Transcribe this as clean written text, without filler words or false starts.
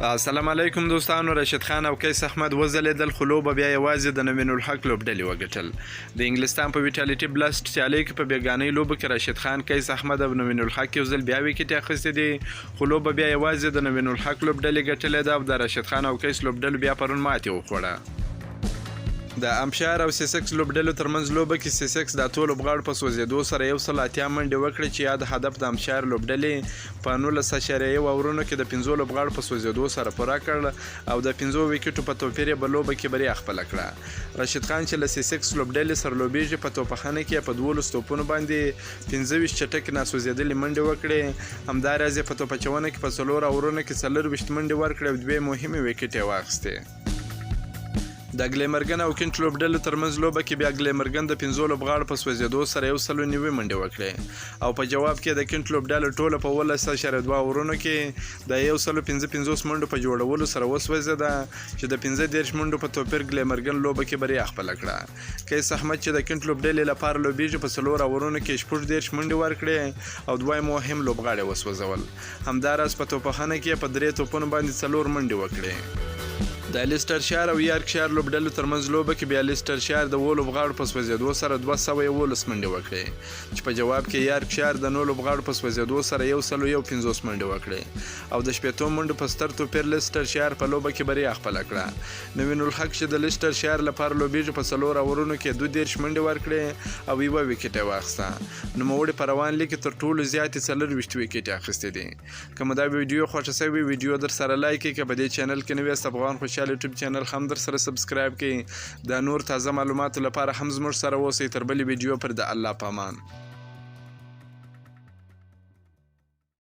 السلام علیکم دوستانو. رشید خان او قیس احمد وځلیدل خو لوبه بیا یوازې د نوین الحق لوبډلې وګټل. د انګلستان په ویټالیټي بلسټ سیالۍ کې په بیګانۍ لوبه کې رشید خان، قیس احمد او نوین الحق یو ځل بیا ویکټ اخیستی دی، خو لوبه بیا یوازې د نوین الحق لوبډلې ګټلې ده او د رشید خان او قیس لوبډلو بیا پرون ماتې وخوړه. د امشار او سیسکس لوبډلو ترمنځ لوبه کې سیسکس د اتو لوبغاړو په سوځېدو سره 180 منډې وکړې چې یاد هدف د امشار لوبډلې په 19.1 اورونو کې د 5 لوبغاړو په سوځېدو سره پوره کړ او د 5 ویکټو په توپیر په لوبه کې بریا خپل کړه. رشید خان چې له سیسکس لوبډلې سره لوبېږي په توپخانه کې په 12 توپونو باندې 15 چټکې ناسوځېدلې منډې وکړې. همداراز په توپچونه کې په 4 اورونو کې 40 منډې ورکړې او 2 مهمې ویکټې واخیستې. د ګلیمرګن او کینټ لوبډلو ترمنځ لوبه کې بیا ګلیمرګن د 5 لوبغاړو په سوځېدو سره 190 منډې وکړې او په جواب کې د کینټ لوبډلو ټوله په 18.2 اورونو کې د 155 منډو په جوړولو سره وسوځېده چې د 15 منډو په توپیر ګلیمرګن لوبه کې بریا خپل کړه. قیس احمد چې د کینټ لوبډلې لپاره لوبېږي په 4 اورونو کې 14 منډې ورکړې او 2 مهم لوبغاړي وسوځول. همداراز په توپخانه کې په 3 توپونو باندې 4 منډې وکړې. د لیسټر شایر او یارکشایر لوبډلو ترمنځ لوبه کې بیا لیسټر شایر د 2 لوبغاړو په سوځېدو سره 211 منډې وکړې چې په جواب کې یارکشایر د 9 لوبغاړو په سوځېدو سره 150 منډې وکړې او د 15 منډو په ستر توپیر لیسټر شایر په لوبه کې بریا خپل کړه. نوین الحق چې د لیسټر شایر لپاره لوبېږي په 4 اورونو کې 12 منډې ورکړې او 1 ویکټ یې واخیسته. نوموړي په روان لیګ کې تر ټولو زیاتې 40 ویکټ اخیستې دي. که مو دا ویډیو خوښه شوې ویډیو در سره لایک کړئ، که په دې چینل کې نوی یاست افغان خوشحال یوټیوب چینل هم در سره سبسکرایب کړئ. د نور تازه معلوماتو لپاره هم زموږ سره اوسئ. تر بلې ویډیو پر د الله پامان.